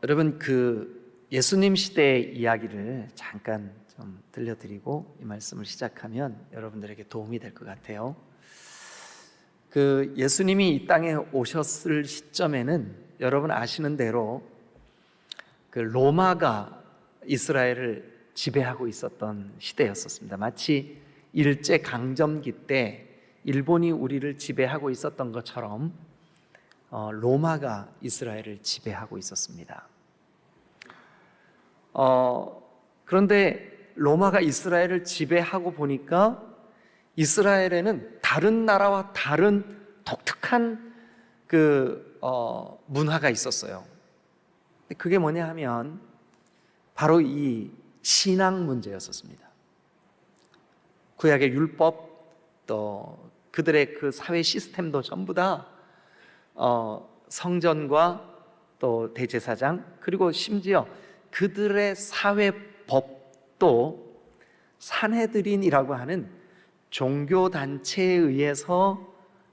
여러분 예수님 시대의 이야기를 잠깐 좀 들려드리고 이 말씀을 시작하면 여러분들에게 도움이 될 것 같아요. 예수님이 이 땅에 오셨을 시점에는 여러분 아시는 대로 로마가 이스라엘을 지배하고 있었던 시대였었습니다. 마치 일제 강점기 때 일본이 우리를 지배하고 있었던 것처럼 로마가 이스라엘을 지배하고 있었습니다. 그런데 로마가 이스라엘을 지배하고 보니까 이스라엘에는 다른 나라와 다른 독특한 문화가 있었어요. 그게 뭐냐 하면 바로 이 신앙 문제였었습니다. 구약의 율법, 또 그들의 사회 시스템도 전부 다 성전과 또 대제사장, 그리고 심지어 그들의 사회법도 산헤드린이라고 하는 종교단체에 의해서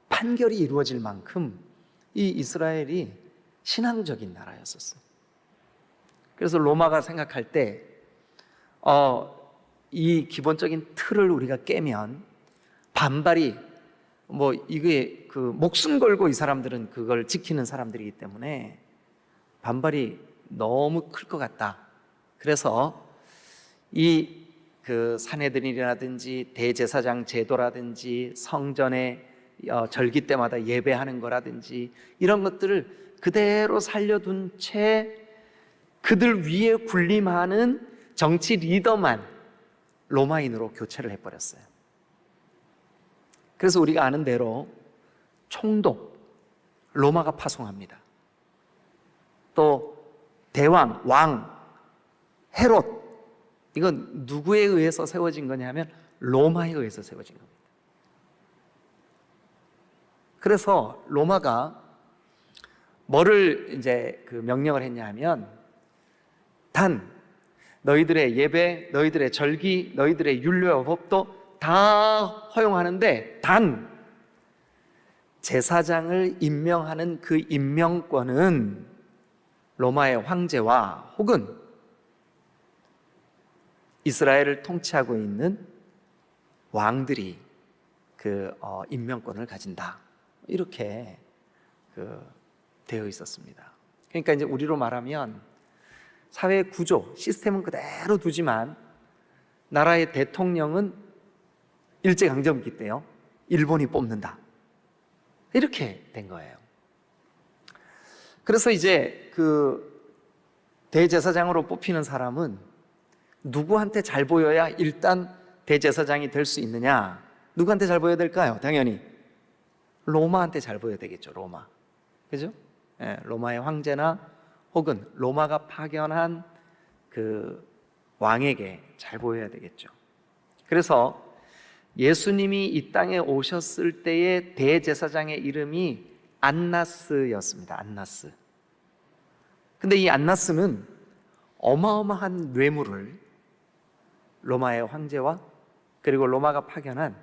판결이 이루어질 만큼 이 이스라엘이 신앙적인 나라였었어요. 그래서 로마가 생각할 때 이 기본적인 틀을 우리가 깨면 반발이 이게 목숨 걸고 이 사람들은 그걸 지키는 사람들이기 때문에 반발이 너무 클 것 같다. 그래서 이 산헤드린이라든지 대제사장 제도라든지 성전에 절기 때마다 예배하는 거라든지 이런 것들을 그대로 살려둔 채 그들 위에 군림하는 정치 리더만 로마인으로 교체를 해버렸어요. 그래서 우리가 아는 대로 총독, 로마가 파송합니다. 또 대왕, 왕, 헤롯, 이건 누구에 의해서 세워진 거냐 하면 로마에 의해서 세워진 겁니다. 그래서 로마가 뭐를 이제 명령을 했냐 하면 단 너희들의 예배, 너희들의 절기, 너희들의 율례와 법도 다 허용하는데 단 제사장을 임명하는 그 임명권은 로마의 황제와 혹은 이스라엘을 통치하고 있는 왕들이 임명권을 가진다. 이렇게 되어 있었습니다. 그러니까 이제 우리로 말하면 사회 구조, 시스템은 그대로 두지만 나라의 대통령은 일제강점기 때요, 일본이 뽑는다. 이렇게 된 거예요. 그래서 이제 대제사장으로 뽑히는 사람은 누구한테 잘 보여야 일단 대제사장이 될 수 있느냐? 누구한테 잘 보여야 될까요? 당연히 로마한테 잘 보여야 되겠죠. 로마, 그죠? 로마의 황제나 혹은 로마가 파견한 왕에게 잘 보여야 되겠죠. 그래서 예수님이 이 땅에 오셨을 때의 대제사장의 이름이 안나스였습니다. 안나스. 근데 이 안나스는 어마어마한 뇌물을 로마의 황제와 그리고 로마가 파견한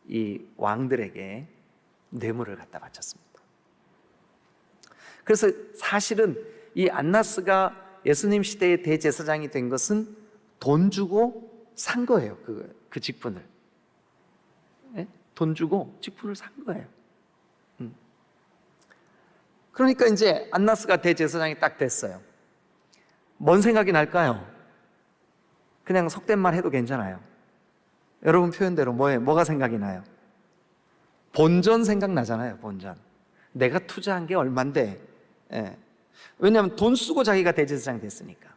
이 왕들에게 뇌물을 갖다 바쳤습니다. 그래서 사실은 이 안나스가 예수님 시대의 대제사장이 된 것은 돈 주고 산 거예요. 그 직분을. 돈 주고 직분을 산 거예요. 그러니까 이제 안나스가 대제사장이 딱 됐어요. 뭔 생각이 날까요? 그냥 속된 말 해도 괜찮아요. 여러분 표현대로 뭐가 생각이 나요? 본전 생각나잖아요. 본전. 내가 투자한 게 얼만데. 왜냐하면 돈 쓰고 자기가 대제사장 됐으니까.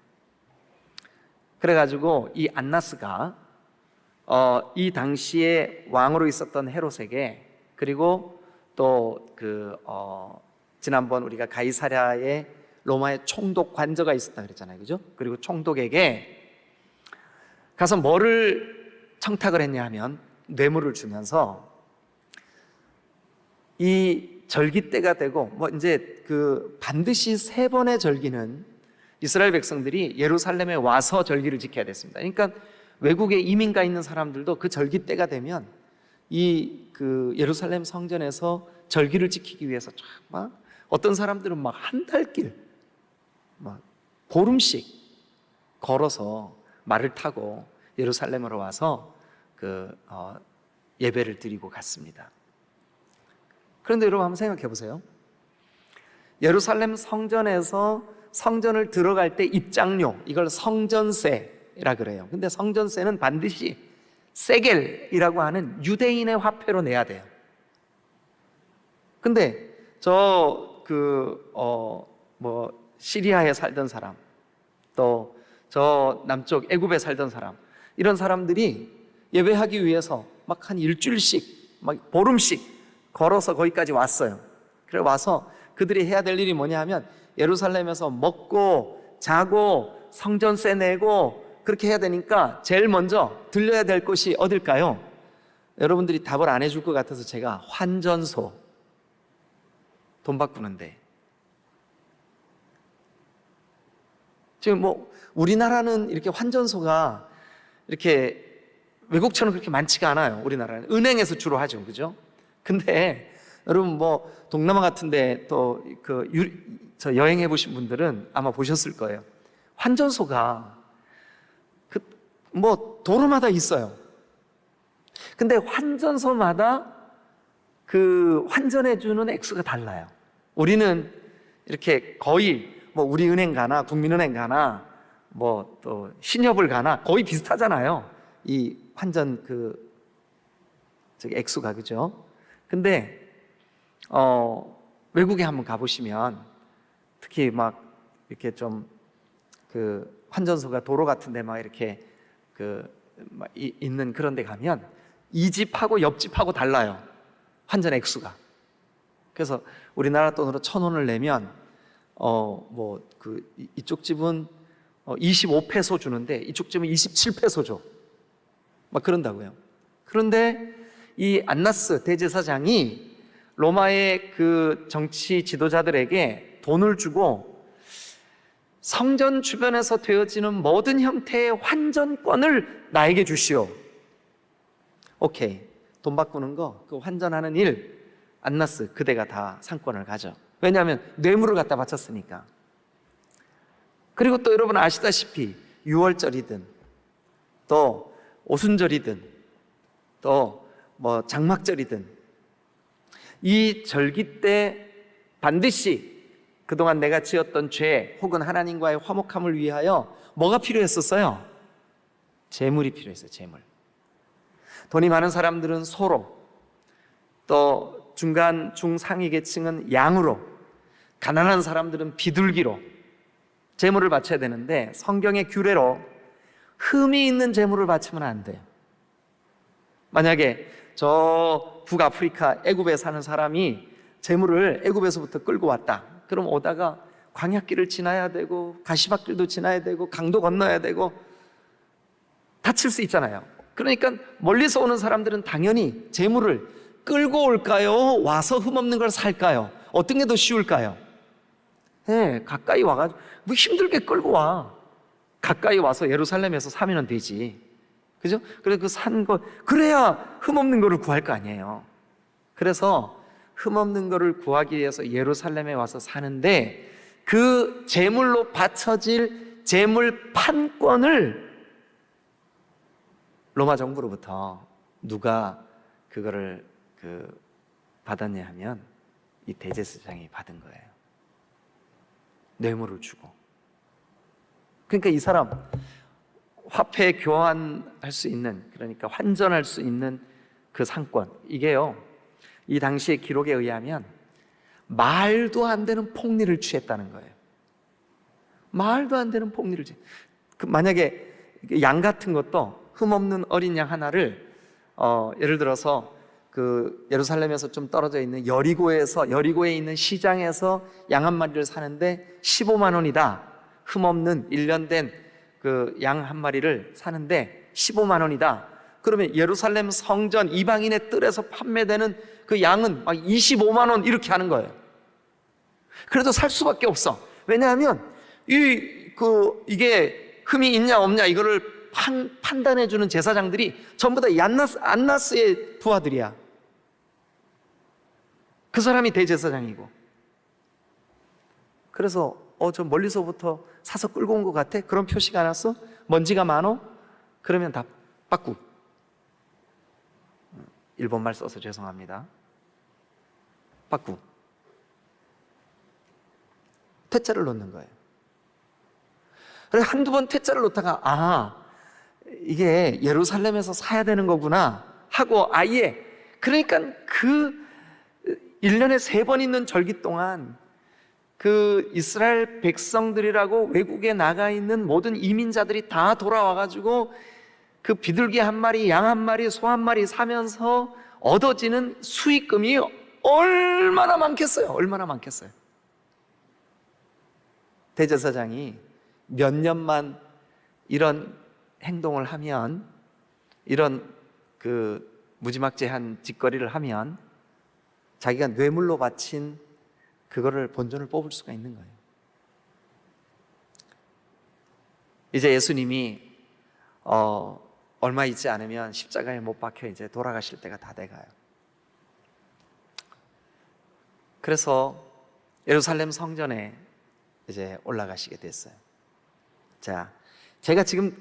그래가지고 이 안나스가 이 당시에 왕으로 있었던 헤롯에게, 그리고 또 지난번 우리가 가이사랴에 로마의 총독 관저가 있었다 그랬잖아요, 그죠? 그리고 총독에게 가서 뭐를 청탁을 했냐 하면 뇌물을 주면서 이 절기 때가 되고 이제 반드시 3번의 절기는 이스라엘 백성들이 예루살렘에 와서 절기를 지켜야 됐습니다. 그러니까 외국에 이민 가 있는 사람들도 그 절기 때가 되면 이 예루살렘 성전에서 절기를 지키기 위해서 막 어떤 사람들은 막 한 달 길 보름씩 걸어서 말을 타고 예루살렘으로 와서 예배를 드리고 갔습니다. 그런데 여러분 한번 생각해 보세요. 예루살렘 성전에서 성전을 들어갈 때 입장료, 이걸 성전세라 그래요. 근데 성전세는 반드시 세겔이라고 하는 유대인의 화폐로 내야 돼요. 근데 시리아에 살던 사람, 또 저 남쪽 애굽에 살던 사람, 이런 사람들이 예배하기 위해서 막 한 일주일씩, 막 보름씩 걸어서 거기까지 왔어요. 그래 와서 그들이 해야 될 일이 뭐냐 하면 예루살렘에서 먹고 자고 성전세 내고 그렇게 해야 되니까 제일 먼저 들려야 될 곳이 어딜까요? 여러분들이 답을 안 해줄 것 같아서 제가 환전소, 돈 바꾸는데. 지금 우리나라는 이렇게 환전소가 이렇게 외국처럼 그렇게 많지가 않아요. 우리나라는 은행에서 주로 하죠, 그죠? 근데 여러분 동남아 같은데 또 저 여행해 보신 분들은 아마 보셨을 거예요. 환전소가 도로마다 있어요. 근데 환전소마다 그 환전해 주는 액수가 달라요. 우리는 이렇게 거의 우리은행 가나 국민은행 가나 또 신협을 가나 거의 비슷하잖아요. 이 환전 액수가, 그죠? 근데 외국에 한번 가보시면 특히 이렇게 좀 환전소가 도로 같은데 이렇게 있는 그런 데 가면 이 집하고 옆 집하고 달라요. 환전 액수가. 그래서 우리나라 돈으로 1,000원을 내면 이쪽 집은 25페소 주는데 이쪽 집은 27페소 줘. 그런다고요. 그런데 이 안나스 대제사장이 로마의 그 정치 지도자들에게 돈을 주고 성전 주변에서 되어지는 모든 형태의 환전권을 나에게 주시오. 오케이. 돈 바꾸는 거, 그 환전하는 일, 안나스 그대가 다 상권을 가져. 왜냐하면 뇌물을 갖다 바쳤으니까. 그리고 또 여러분 아시다시피 6월절이든 또 오순절이든 또 장막절이든 이 절기 때 반드시 그동안 내가 지었던 죄 혹은 하나님과의 화목함을 위하여 뭐가 필요했었어요? 재물이 필요했어요. 재물. 돈이 많은 사람들은 소로, 또 중간 중상위 계층은 양으로, 가난한 사람들은 비둘기로 재물을 바쳐야 되는데 성경의 규례로 흠이 있는 재물을 바치면 안 돼요. 만약에 저 북아프리카 애굽에 사는 사람이 재물을 애굽에서부터 끌고 왔다. 그럼 오다가 광야길을 지나야 되고 가시밭길도 지나야 되고 강도 건너야 되고 다칠 수 있잖아요. 그러니까 멀리서 오는 사람들은 당연히 재물을 끌고 올까요? 와서 흠없는 걸 살까요? 어떤 게 더 쉬울까요? 가까이 와가지고 힘들게 끌고 와. 가까이 와서 예루살렘에서 사면 되지. 그죠? 그래서 그 산 거, 그래야 흠없는 거를 구할 거 아니에요. 그래서 흠없는 거를 구하기 위해서 예루살렘에 와서 사는데 그 제물로 바쳐질 제물 판권을 로마 정부로부터 누가 그거를 받았냐 하면 이 대제사장이 받은 거예요. 뇌물을 주고. 그러니까 이 사람 화폐 교환할 수 있는, 그러니까 환전할 수 있는 그 상권, 이게요, 이 당시의 기록에 의하면 말도 안 되는 폭리를 취했다는 거예요. 말도 안 되는 폭리를 취해. 만약에 양 같은 것도 흠없는 어린 양 하나를 예를 들어서 그 예루살렘에서 좀 떨어져 있는 여리고에 있는 시장에서 양 한 마리를 사는데 15만 원이다. 흠없는 1년 된 그 양 한 마리를 사는데 15만 원이다. 그러면 예루살렘 성전 이방인의 뜰에서 판매되는 그 양은 막 25만 원 이렇게 하는 거예요. 그래도 살 수밖에 없어. 왜냐하면 이게 흠이 있냐 없냐 이거를 판단해 주는 제사장들이 전부 다 안나스의 부하들이야. 그 사람이 대제사장이고. 그래서 저 멀리서부터 사서 끌고 온 것 같아? 그런 표시가 안 왔어? 먼지가 많어? 그러면 다 빠꾸. 일본말 써서 죄송합니다. 빠꾸. 퇴짜를 놓는 거예요. 그래서 한두 번 퇴짜를 놓다가 이게 예루살렘에서 사야 되는 거구나 하고 아예, 그러니까 그 1년에 3번 있는 절기 동안 그 이스라엘 백성들이라고 외국에 나가 있는 모든 이민자들이 다 돌아와가지고 그 비둘기 한 마리, 양 한 마리, 소 한 마리 사면서 얻어지는 수익금이 얼마나 많겠어요? 얼마나 많겠어요? 대제사장이 몇 년만 이런 행동을 하면, 이런 그 무지막지한 짓거리를 하면 자기가 뇌물로 바친 그거를 본전을 뽑을 수가 있는 거예요. 이제 예수님이 얼마 있지 않으면 십자가에 못 박혀 이제 돌아가실 때가 다 돼가요. 그래서 예루살렘 성전에 이제 올라가시게 됐어요. 자, 제가 지금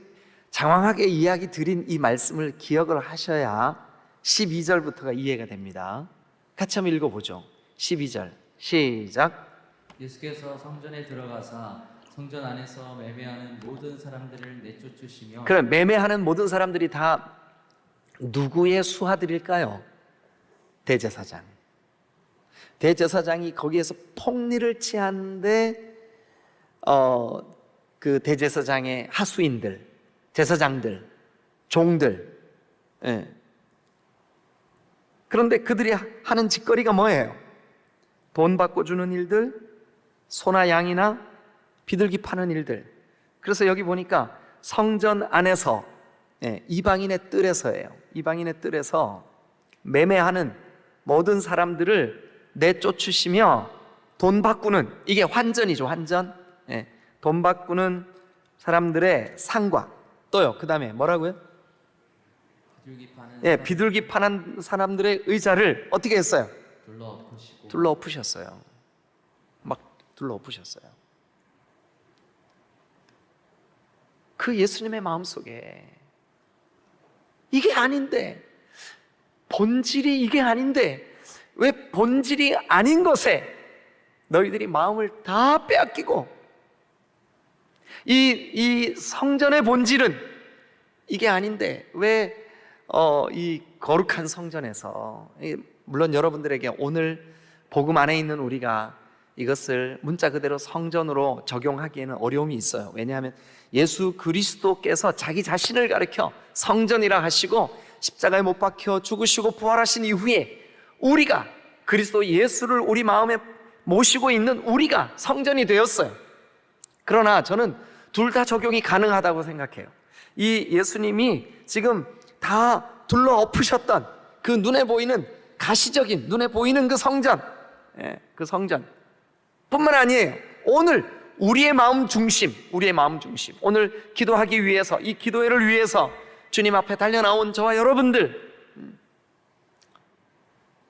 장황하게 이야기 드린 이 말씀을 기억을 하셔야 12절부터가 이해가 됩니다. 같이 한번 읽어보죠. 12절 시작. 예수께서 성전에 들어가사 성전 안에서 매매하는 모든 사람들을 내쫓으시며. 그럼 매매하는 모든 사람들이 다 누구의 수하들일까요? 대제사장. 대제사장이 거기에서 폭리를 취하는데 그 대제사장의 하수인들, 제사장들, 종들. 예. 그런데 그들이 하는 짓거리가 뭐예요? 돈 받고 주는 일들, 소나 양이나 비둘기 파는 일들. 그래서 여기 보니까 성전 안에서, 이방인의 뜰에서예요. 이방인의 뜰에서 매매하는 모든 사람들을 내쫓으시며 돈 바꾸는, 이게 환전이죠, 환전. 돈 바꾸는 사람들의 상과, 또요, 그 다음에 뭐라고요? 비둘기 파는 사람들의 의자를 어떻게 했어요? 둘러 엎으셨어요. 막 둘러 엎으셨어요. 그 예수님의 마음속에 이게 아닌데, 본질이 이게 아닌데 왜 본질이 아닌 것에 너희들이 마음을 다 빼앗기고, 이 성전의 본질은 이게 아닌데 왜 이 거룩한 성전에서, 물론 여러분들에게 오늘 복음 안에 있는 우리가 이것을 문자 그대로 성전으로 적용하기에는 어려움이 있어요. 왜냐하면 예수 그리스도께서 자기 자신을 가리켜 성전이라 하시고 십자가에 못 박혀 죽으시고 부활하신 이후에 우리가 그리스도 예수를 우리 마음에 모시고 있는 우리가 성전이 되었어요. 그러나 저는 둘 다 적용이 가능하다고 생각해요. 이 예수님이 지금 다 둘러 엎으셨던 그 눈에 보이는 가시적인, 눈에 보이는 그 성전, 그 성전 뿐만 아니에요. 오늘 우리의 마음 중심, 오늘 기도하기 위해서, 이 기도회를 위해서 주님 앞에 달려나온 저와 여러분들,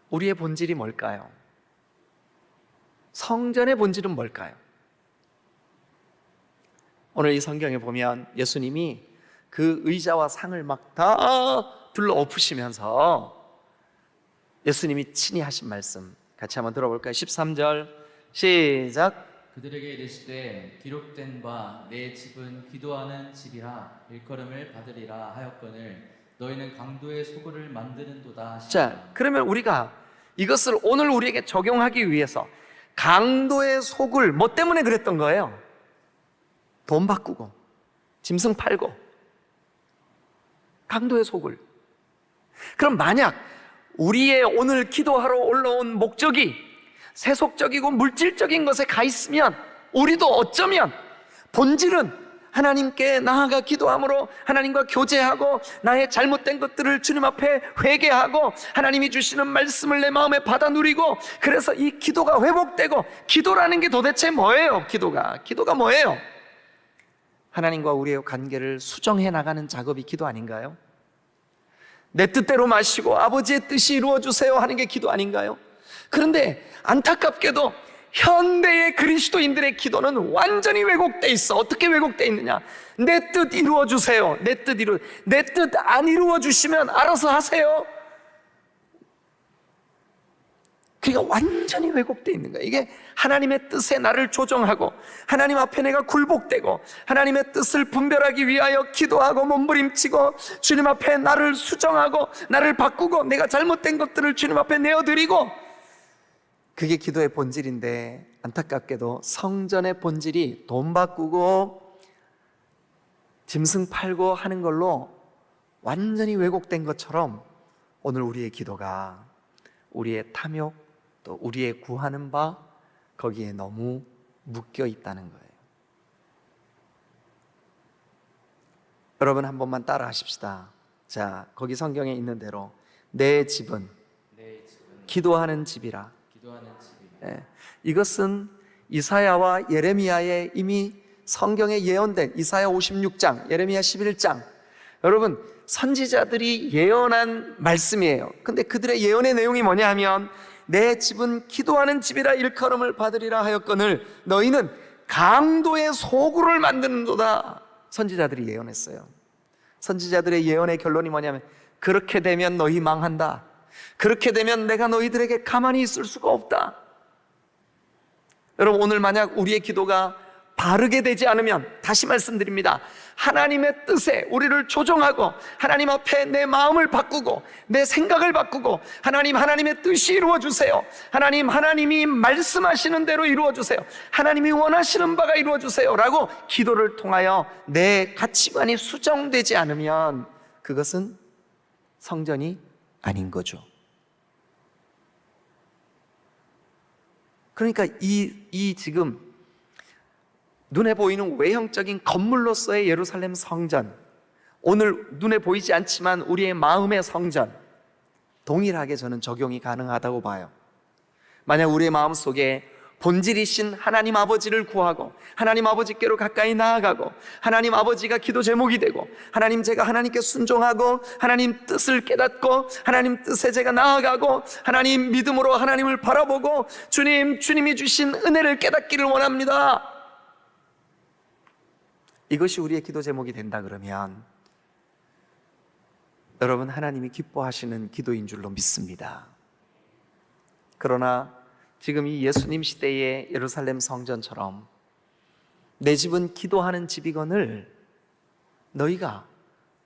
우리의 본질이 뭘까요? 성전의 본질은 뭘까요? 오늘 이 성경에 보면 예수님이 그 의자와 상을 막 다 둘러 엎으시면서 예수님이 친히 하신 말씀 같이 한번 들어볼까요? 13절 시작. 그들에게 이르시되 기록된 바 내 집은 기도하는 집이라 일컬음을 받으리라 하였거늘 너희는 강도의 소굴을 만드는도다. 자, 그러면 우리가 이것을 오늘 우리에게 적용하기 위해서 강도의 소굴, 뭐 때문에 그랬던 거예요? 돈 바꾸고 짐승 팔고 강도의 소굴. 그럼 만약 우리의 오늘 기도하러 올라온 목적이 세속적이고 물질적인 것에 가 있으면 우리도 어쩌면 본질은 하나님께 나아가 기도함으로 하나님과 교제하고 나의 잘못된 것들을 주님 앞에 회개하고 하나님이 주시는 말씀을 내 마음에 받아 누리고, 그래서 이 기도가 회복되고, 기도라는 게 도대체 뭐예요? 기도가 뭐예요? 하나님과 우리의 관계를 수정해 나가는 작업이 기도 아닌가요? 내 뜻대로 마시고 아버지의 뜻이 이루어주세요 하는 게 기도 아닌가요? 그런데 안타깝게도 현대의 그리스도인들의 기도는 완전히 왜곡돼 있어. 어떻게 왜곡돼 있느냐? 내 뜻 이루어 주세요. 내 뜻 안 이루어 주시면 알아서 하세요. 그게 완전히 왜곡돼 있는 거야. 이게 하나님의 뜻에 나를 조정하고 하나님 앞에 내가 굴복되고 하나님의 뜻을 분별하기 위하여 기도하고 몸부림치고 주님 앞에 나를 수정하고 나를 바꾸고 내가 잘못된 것들을 주님 앞에 내어드리고, 그게 기도의 본질인데 안타깝게도 성전의 본질이 돈 바꾸고 짐승 팔고 하는 걸로 완전히 왜곡된 것처럼 오늘 우리의 기도가 우리의 탐욕 또 우리의 구하는 바 거기에 너무 묶여 있다는 거예요. 여러분 한 번만 따라 하십시다. 자, 거기 성경에 있는 대로 내 집은 기도하는 집이라. 이것은 이사야와 예레미야의 이미 성경에 예언된 이사야 56장, 예레미야 11장, 여러분 선지자들이 예언한 말씀이에요. 근데 그들의 예언의 내용이 뭐냐 하면 내 집은 기도하는 집이라 일컬음을 받으리라 하였거늘 너희는 강도의 소굴을 만드는도다. 선지자들이 예언했어요. 선지자들의 예언의 결론이 뭐냐면 그렇게 되면 너희 망한다. 그렇게 되면 내가 너희들에게 가만히 있을 수가 없다. 여러분 오늘 만약 우리의 기도가 바르게 되지 않으면 다시 말씀드립니다. 하나님의 뜻에 우리를 조정하고 하나님 앞에 내 마음을 바꾸고 내 생각을 바꾸고 하나님의 뜻이 이루어주세요. 하나님이 말씀하시는 대로 이루어주세요. 하나님이 원하시는 바가 이루어주세요 라고 기도를 통하여 내 가치관이 수정되지 않으면 그것은 성전이 아닌 거죠. 그러니까 이 지금 눈에 보이는 외형적인 건물로서의 예루살렘 성전, 오늘 눈에 보이지 않지만 우리의 마음의 성전, 동일하게 저는 적용이 가능하다고 봐요. 만약 우리의 마음속에 본질이신 하나님 아버지를 구하고 하나님 아버지께로 가까이 나아가고 하나님 아버지가 기도 제목이 되고 하나님 제가 하나님께 순종하고 하나님 뜻을 깨닫고 하나님 뜻에 제가 나아가고 하나님 믿음으로 하나님을 바라보고 주님이 주신 은혜를 깨닫기를 원합니다. 이것이 우리의 기도 제목이 된다 그러면 여러분 하나님이 기뻐하시는 기도인 줄로 믿습니다. 그러나 지금 이 예수님 시대의 예루살렘 성전처럼 내 집은 기도하는 집이거늘 너희가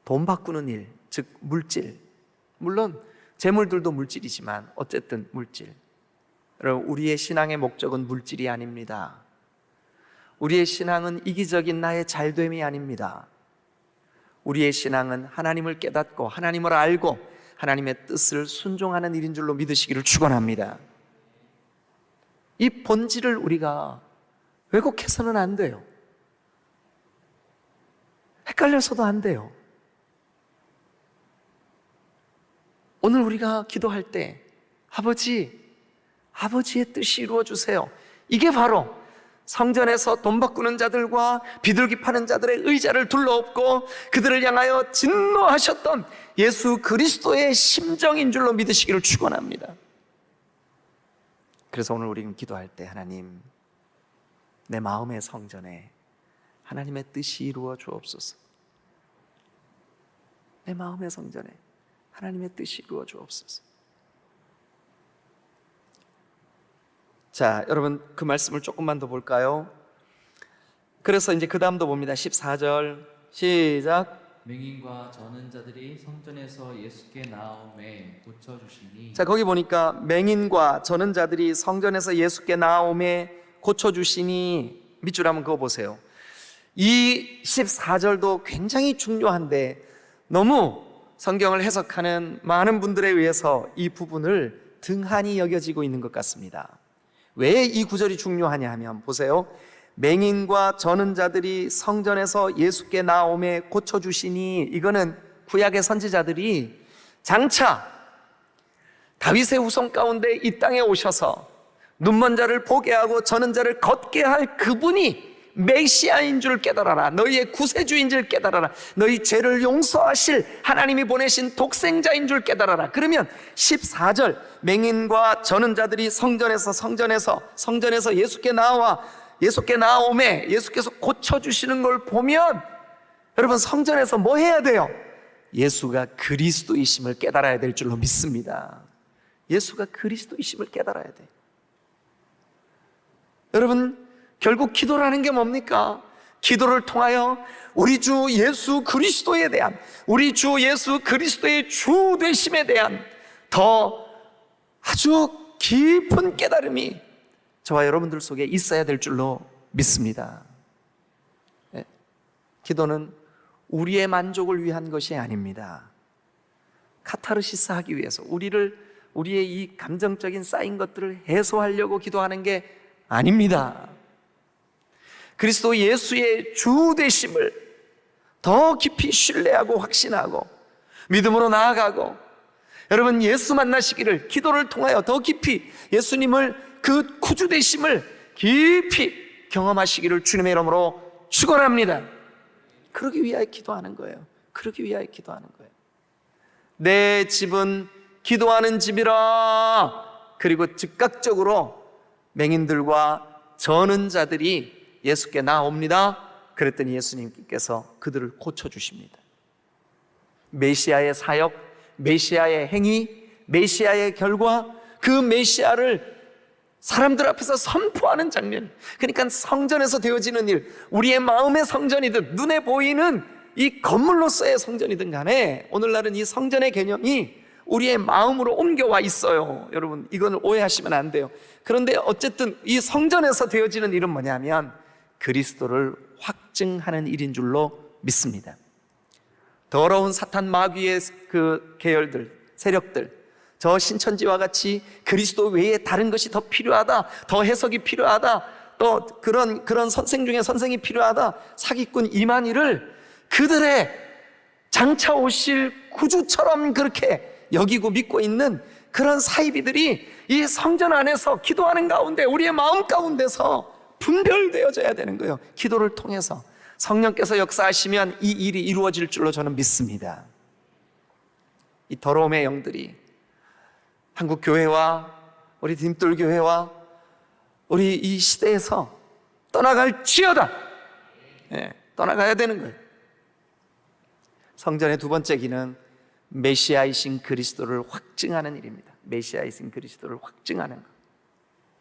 돈 바꾸는 일, 즉 물질, 물론 재물들도 물질이지만 어쨌든 물질, 여러분 우리의 신앙의 목적은 물질이 아닙니다. 우리의 신앙은 이기적인 나의 잘됨이 아닙니다. 우리의 신앙은 하나님을 깨닫고 하나님을 알고 하나님의 뜻을 순종하는 일인 줄로 믿으시기를 축원합니다. 이 본질을 우리가 왜곡해서는 안 돼요. 헷갈려서도 안 돼요. 오늘 우리가 기도할 때 아버지의 뜻이 이루어주세요. 이게 바로 성전에서 돈 바꾸는 자들과 비둘기 파는 자들의 의자를 둘러엎고 그들을 향하여 진노하셨던 예수 그리스도의 심정인 줄로 믿으시기를 축원합니다. 그래서 오늘 우리는 기도할 때 하나님, 내 마음의 성전에 하나님의 뜻이 이루어 주옵소서. 내 마음의 성전에 하나님의 뜻이 이루어 주옵소서. 자, 여러분 그 말씀을 조금만 더 볼까요? 그래서 이제 그 다음도 봅니다. 14절 시작. 맹인과 저는 자들이 성전에서 예수께 나아오매 고쳐주시니. 자, 거기 보니까 맹인과 저는 자들이 성전에서 예수께 나아오매 고쳐주시니, 밑줄 한번 그거 보세요. 이 14절도 굉장히 중요한데 너무 성경을 해석하는 많은 분들에 의해서 이 부분을 등한히 여겨지고 있는 것 같습니다. 왜 이 구절이 중요하냐 하면 보세요. 맹인과 저는 자들이 성전에서 예수께 나오매 고쳐주시니, 이거는 구약의 선지자들이 장차 다윗의 후손 가운데 이 땅에 오셔서 눈먼 자를 보게 하고 저는 자를 걷게 할 그분이 메시아인 줄 깨달아라. 너희의 구세주인 줄 깨달아라. 너희 죄를 용서하실 하나님이 보내신 독생자인 줄 깨달아라. 그러면 14절, 맹인과 저는 자들이 성전에서 예수께 나오매 예수께서 고쳐주시는 걸 보면, 여러분, 성전에서 뭐 해야 돼요? 예수가 그리스도이심을 깨달아야 될 줄로 믿습니다. 예수가 그리스도이심을 깨달아야 돼. 여러분, 결국 기도라는 게 뭡니까? 기도를 통하여 우리 주 예수 그리스도에 대한, 우리 주 예수 그리스도의 주 되심에 대한 더 아주 깊은 깨달음이 저와 여러분들 속에 있어야 될 줄로 믿습니다. 네. 기도는 우리의 만족을 위한 것이 아닙니다. 카타르시스 하기 위해서, 우리의 이 감정적인 쌓인 것들을 해소하려고 기도하는 게 아닙니다. 그리스도 예수의 주 되심을 더 깊이 신뢰하고 확신하고 믿음으로 나아가고, 여러분, 예수 만나시기를 기도를 통하여 더 깊이 예수님을, 그 구주 되심을 깊이 경험하시기를 주님의 이름으로 축원합니다. 그러기 위하여 기도하는 거예요. 그러기 위하여 기도하는 거예요. 내 집은 기도하는 집이라. 그리고 즉각적으로 맹인들과 저는 자들이 예수께 나옵니다. 그랬더니 예수님께서 그들을 고쳐주십니다. 메시아의 사역, 메시아의 행위, 메시아의 결과, 그 메시아를 사람들 앞에서 선포하는 장면. 그러니까 성전에서 되어지는 일, 우리의 마음의 성전이든 눈에 보이는 이 건물로서의 성전이든 간에, 오늘날은 이 성전의 개념이 우리의 마음으로 옮겨와 있어요. 여러분, 이건 오해하시면 안 돼요. 그런데 어쨌든 이 성전에서 되어지는 일은 뭐냐면 그리스도를 확증하는 일인 줄로 믿습니다. 더러운 사탄 마귀의 그 계열들, 세력들, 저 신천지와 같이 그리스도 외에 다른 것이 더 필요하다, 더 해석이 필요하다, 또 그런 선생 중에 선생이 필요하다, 사기꾼 이만희를 그들의 장차 오실 구주처럼 그렇게 여기고 믿고 있는 그런 사이비들이 이 성전 안에서 기도하는 가운데, 우리의 마음 가운데서 분별되어져야 되는 거예요. 기도를 통해서 성령께서 역사하시면 이 일이 이루어질 줄로 저는 믿습니다. 이 더러움의 영들이 한국 교회와 우리 딤돌교회와 우리 이 시대에서 떠나갈지어다. 떠나가야 되는 거예요. 성전의 두 번째 기능, 메시아이신 그리스도를 확증하는 일입니다. 메시아이신 그리스도를 확증하는 것.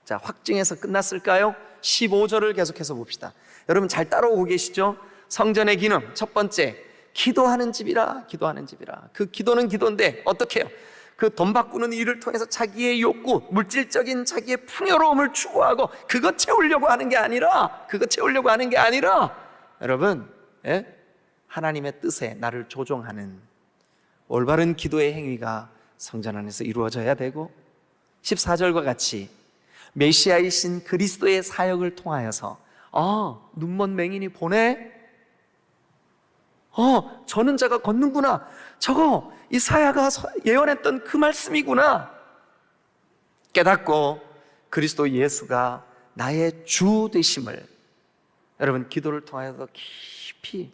자, 확증해서 끝났을까요? 15절을 계속해서 봅시다. 여러분 잘 따라오고 계시죠? 성전의 기능 첫 번째, 기도하는 집이라. 기도하는 집이라. 그 기도는 기도인데 어떻게 해요? 그 돈 바꾸는 일을 통해서 자기의 욕구, 물질적인 자기의 풍요로움을 추구하고 그것 채우려고 하는 게 아니라, 여러분, 하나님의 뜻에 나를 조종하는 올바른 기도의 행위가 성전 안에서 이루어져야 되고, 14절과 같이 메시아이신 그리스도의 사역을 통하여서 눈먼 맹인이 보네? 저는 자가 걷는구나. 저거 이사야가 예언했던 그 말씀이구나. 깨닫고 그리스도 예수가 나의 주 되심을 여러분 기도를 통하여서 깊이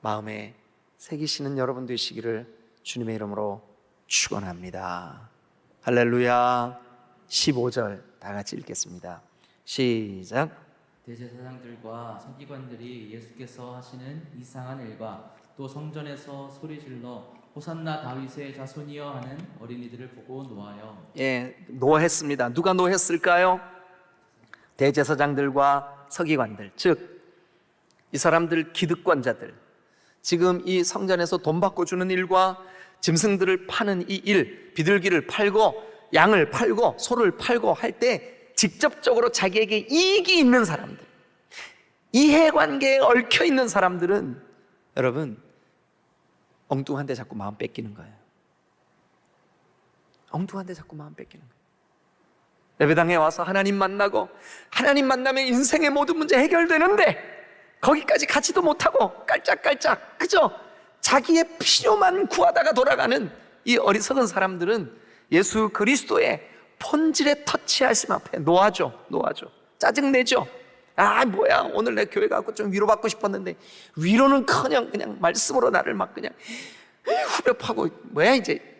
마음에 새기시는 여러분 되시기를 주님의 이름으로 축원합니다. 할렐루야. 15절 다 같이 읽겠습니다. 시작. 대제사장들과 서기관들이 예수께서 하시는 이상한 일과 또 성전에서 소리질러 호산나 다윗의 자손이여 하는 어린이들을 보고 노하여. 노했습니다. 누가 노했을까요? 대제사장들과 서기관들, 즉 이 사람들 기득권자들, 지금 이 성전에서 돈 받고 주는 일과 짐승들을 파는 이 일, 비둘기를 팔고 양을 팔고 소를 팔고 할 때 직접적으로 자기에게 이익이 있는 사람들, 이해관계에 얽혀 있는 사람들은 여러분 엉뚱한 데 자꾸 마음 뺏기는 거예요. 엉뚱한 데 자꾸 마음 뺏기는 거예요. 예배당에 와서 하나님 만나고, 하나님 만나면 인생의 모든 문제 해결되는데 거기까지 가지도 못하고 깔짝깔짝 그저 자기의 필요만 구하다가 돌아가는 이 어리석은 사람들은 예수 그리스도의 본질의 터치하심 앞에 노하죠. 짜증내죠. 아 뭐야, 오늘 내 교회 가고 좀 위로받고 싶었는데 위로는커녕 그냥 말씀으로 나를 막 그냥 후벼 파고 뭐야 이제.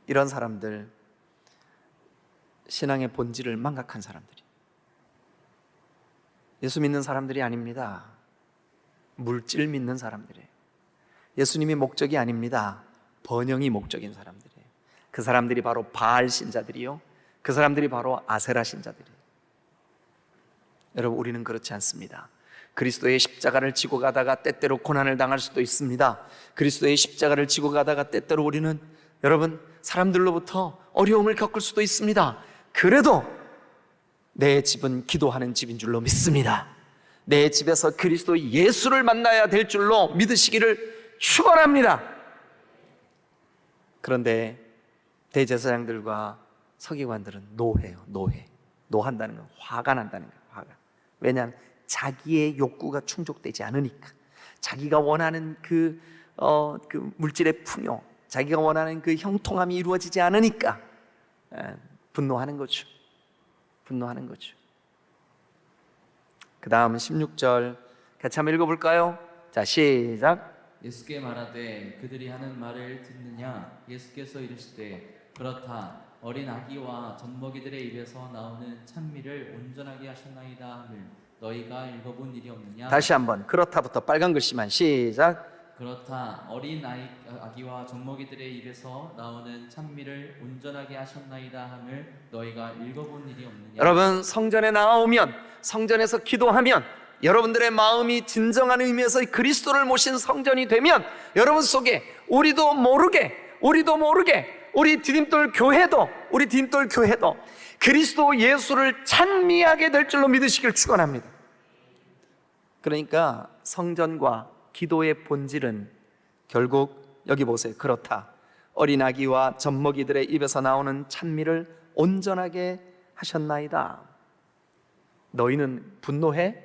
이런 사람들, 신앙의 본질을 망각한 사람들이, 예수 믿는 사람들이 아닙니다. 물질 믿는 사람들이에요. 예수님이 목적이 아닙니다. 번영이 목적인 사람들이에요. 그 사람들이 바로 바알 신자들이요, 그 사람들이 바로 아세라 신자들이에요. 여러분, 우리는 그렇지 않습니다. 그리스도의 십자가를 지고 가다가 때때로 고난을 당할 수도 있습니다. 그리스도의 십자가를 지고 가다가 때때로 우리는, 여러분, 사람들로부터 어려움을 겪을 수도 있습니다. 그래도 내 집은 기도하는 집인 줄로 믿습니다. 내 집에서 그리스도 예수를 만나야 될 줄로 믿으시기를 축원합니다. 그런데 대제사장들과 서기관들은 노해요. 노한다는 건 화가 난다는 거예요. 화가. 왜냐하면 자기의 욕구가 충족되지 않으니까, 자기가 원하는 그 물질의 풍요, 자기가 원하는 그 형통함이 이루어지지 않으니까 분노하는 거죠. 분노하는 거죠. 그 다음 16절 같이 한번 읽어볼까요? 자, 시작. 예수께 말하되 그들이 하는 말을 듣느냐? 예수께서 이르시되 그렇다. 어린 아기와 젖먹이들의 입에서 나오는 찬미를 온전하게 하셨나이다 함을 너희가 읽어본 일이 없느냐? 다시 한번 그렇다부터 빨간 글씨만 시작. 그렇다. 어린 아기와 젖먹이들의 입에서 나오는 찬미를 온전하게 하셨나이다 함을 너희가 읽어본 일이 없느냐? 여러분, 성전에 나오면, 성전에서 기도하면, 여러분들의 마음이 진정한 의미에서 그리스도를 모신 성전이 되면, 여러분 속에 우리도 모르게 우리 디딤돌 교회도 그리스도 예수를 찬미하게 될 줄로 믿으시길 축원합니다. 그러니까 성전과 기도의 본질은 결국 여기 보세요. 그렇다. 어린아기와 젖먹이들의 입에서 나오는 찬미를 온전하게 하셨나이다. 너희는 분노해?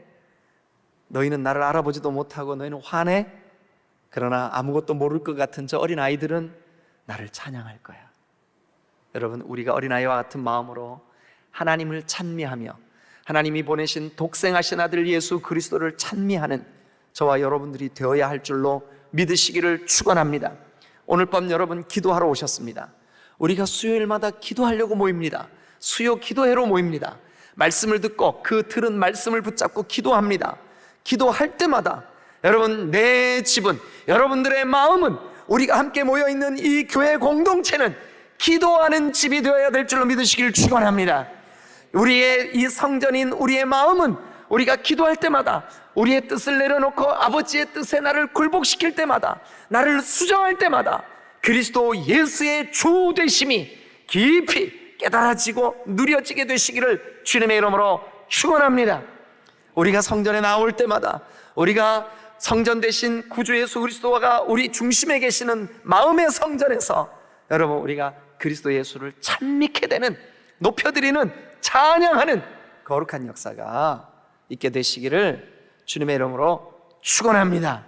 너희는 나를 알아보지도 못하고 너희는 화내? 그러나 아무것도 모를 것 같은 저 어린아이들은 나를 찬양할 거야. 여러분, 우리가 어린아이와 같은 마음으로 하나님을 찬미하며 하나님이 보내신 독생하신 아들 예수 그리스도를 찬미하는 저와 여러분들이 되어야 할 줄로 믿으시기를 축원합니다. 오늘 밤 여러분 기도하러 오셨습니다. 우리가 수요일마다 기도하려고 모입니다. 수요 기도회로 모입니다. 말씀을 듣고 그 들은 말씀을 붙잡고 기도합니다. 기도할 때마다 여러분, 내 집은, 여러분들의 마음은, 우리가 함께 모여있는 이 교회 공동체는 기도하는 집이 되어야 될 줄로 믿으시기를 축원합니다. 우리의 이 성전인 우리의 마음은 우리가 기도할 때마다 우리의 뜻을 내려놓고 아버지의 뜻에 나를 굴복시킬 때마다, 나를 수정할 때마다 그리스도 예수의 주 되심이 깊이 깨달아지고 누려지게 되시기를 주님의 이름으로 축원합니다. 우리가 성전에 나올 때마다, 우리가 성전 되신 구주 예수 그리스도가 우리 중심에 계시는 마음의 성전에서 여러분, 우리가 그리스도 예수를 찬미케 되는, 높여드리는, 찬양하는 거룩한 역사가 있게 되시기를 주님의 이름으로 축원합니다.